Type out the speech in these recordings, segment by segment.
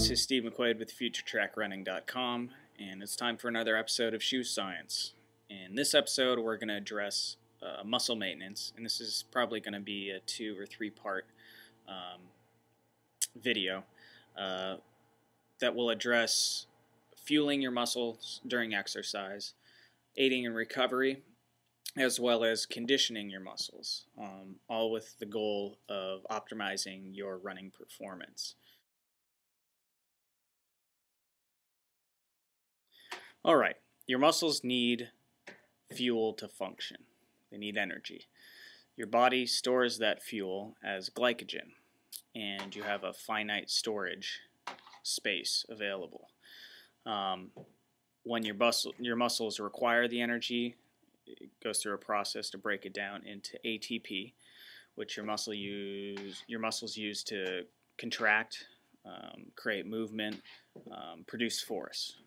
this is Steve McQuaid with FutureTrackRunning.com, and it's time for another episode of ShoeScience. In this episode, we're going to address muscle maintenance, and this is probably going to be a 2 or 3 part video that will address fueling your muscles during exercise, aiding in recovery, as well as conditioning your muscles, all with the goal of optimizing your running performance. Alright, your muscles need fuel to function. They need energy. Your body stores that fuel as glycogen, and you have a finite storage space available. When your muscles require the energy, it goes through a process to break it down into ATP, which your muscles use to contract, create movement, produce force.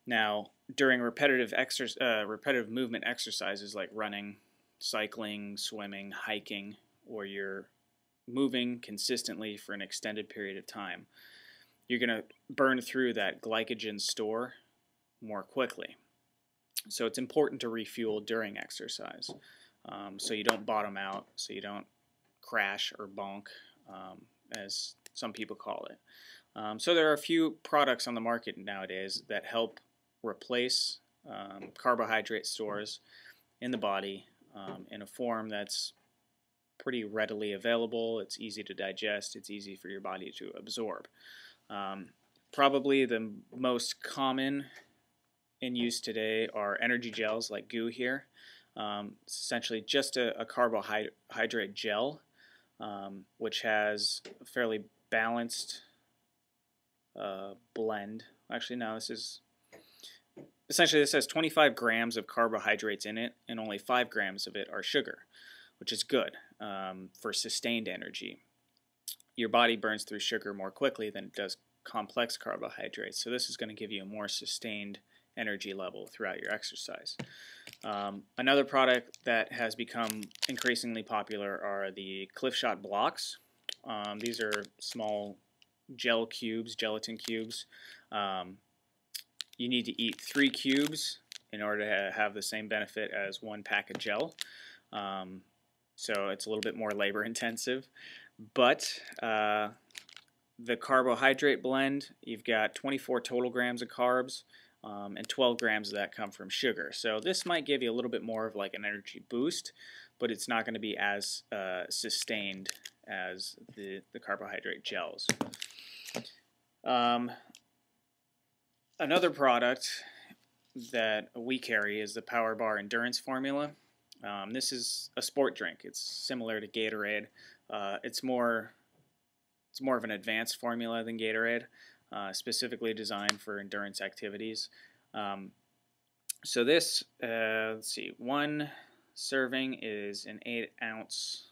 Now, during repetitive movement exercises like running, cycling, swimming, hiking, or you're moving consistently for an extended period of time, you're going to burn through that glycogen store more quickly. So it's important to refuel during exercise, so you don't bottom out, so you don't crash or bonk, as some people call it. So there are a few products on the market nowadays that help replace carbohydrate stores in the body in a form that's pretty readily available. It's easy to digest. It's easy for your body to absorb. Probably the most common in use today are energy gels like Goo here. It's essentially just a carbohydrate gel, which has a fairly balanced blend. Actually, no, this has 25 grams of carbohydrates in it, and only 5 grams of it are sugar, which is good for sustained energy. Your body burns through sugar more quickly than it does complex carbohydrates, so this is going to give you a more sustained energy level throughout your exercise. Another product that has become increasingly popular are the Cliff Shot blocks. These are small gelatin cubes. You need to eat 3 cubes in order to have the same benefit as 1 pack of gel. So it's a little bit more labor intensive. But the carbohydrate blend, you've got 24 total grams of carbs, and 12 grams of that come from sugar. So this might give you a little bit more of like an energy boost, but it's not going to be as sustained as the carbohydrate gels. Another product that we carry is the Power Bar Endurance Formula. This is a sport drink. It's similar to Gatorade. It's more of an advanced formula than Gatorade, specifically designed for endurance activities. So this, let's see, 1 serving is an 8-ounce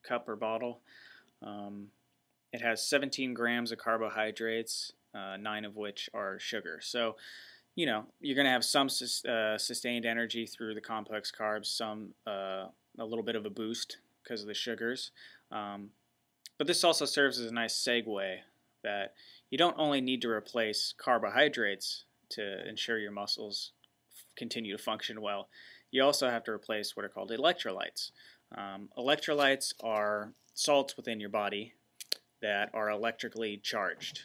cup or bottle. It has 17 grams of carbohydrates, 9 of which are sugar. So, you know, you're going to have some sustained energy through the complex carbs, some a little bit of a boost because of the sugars. But this also serves as a nice segue that you don't only need to replace carbohydrates to ensure your muscles continue to function well. You also have to replace what are called electrolytes. Electrolytes are salts within your body that are electrically charged.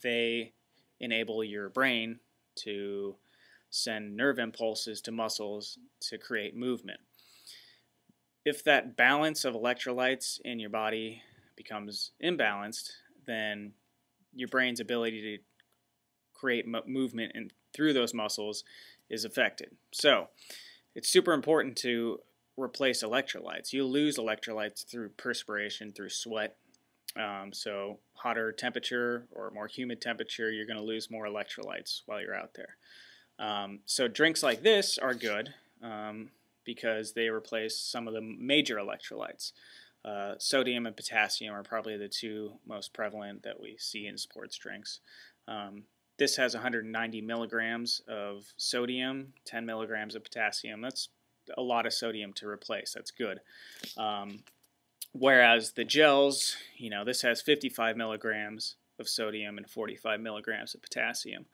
They enable your brain to send nerve impulses to muscles to create movement. If that balance of electrolytes in your body becomes imbalanced, then your brain's ability to create movement through those muscles is affected. So it's super important to replace electrolytes. You lose electrolytes through perspiration, through sweat. So hotter temperature or more humid temperature, you're going to lose more electrolytes while you're out there. So drinks like this are good because they replace some of the major electrolytes. Sodium and potassium are probably the 2 most prevalent that we see in sports drinks. This has 190 milligrams of sodium, 10 milligrams of potassium. That's a lot of sodium to replace. That's good. Whereas the gels, this has 55 milligrams of sodium and 45 milligrams of potassium.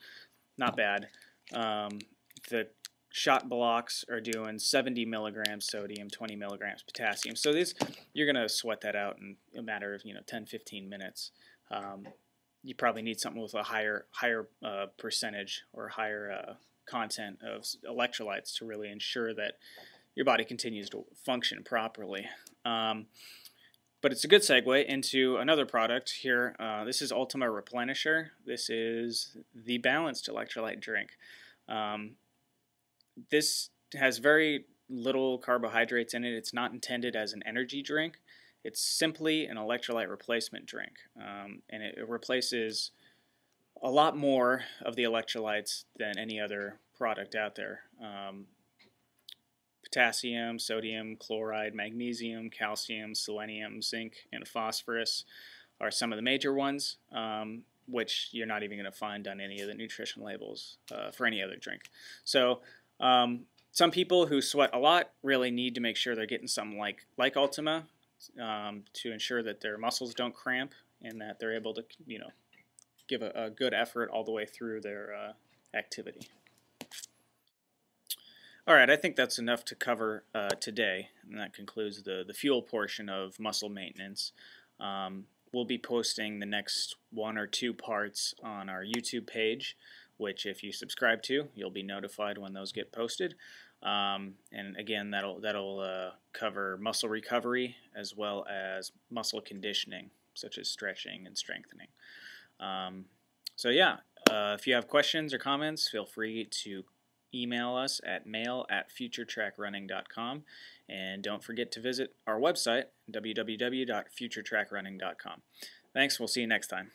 Not bad. The shot blocks are doing 70 milligrams sodium, 20 milligrams potassium. So you're going to sweat that out in a matter of 10-15 minutes. You probably need something with a higher percentage or higher content of electrolytes to really ensure that your body continues to function properly. But it's a good segue into another product here. This is Ultima Replenisher. This is the balanced electrolyte drink. This has very little carbohydrates in it. It's not intended as an energy drink. It's simply an electrolyte replacement drink. And it replaces a lot more of the electrolytes than any other product out there. Potassium, sodium, chloride, magnesium, calcium, selenium, zinc, and phosphorus are some of the major ones, which you're not even going to find on any of the nutrition labels for any other drink. So some people who sweat a lot really need to make sure they're getting something like Ultima to ensure that their muscles don't cramp and that they're able to give a good effort all the way through their activity. All right, I think that's enough to cover today, and that concludes the fuel portion of muscle maintenance. We'll be posting the next 1 or 2 parts on our YouTube page, which if you subscribe to, you'll be notified when those get posted. And again, that'll cover muscle recovery as well as muscle conditioning, such as stretching and strengthening. So yeah, if you have questions or comments, feel free to email us at mail@futuretrackrunning.com, and don't forget to visit our website, www.futuretrackrunning.com. Thanks, we'll see you next time.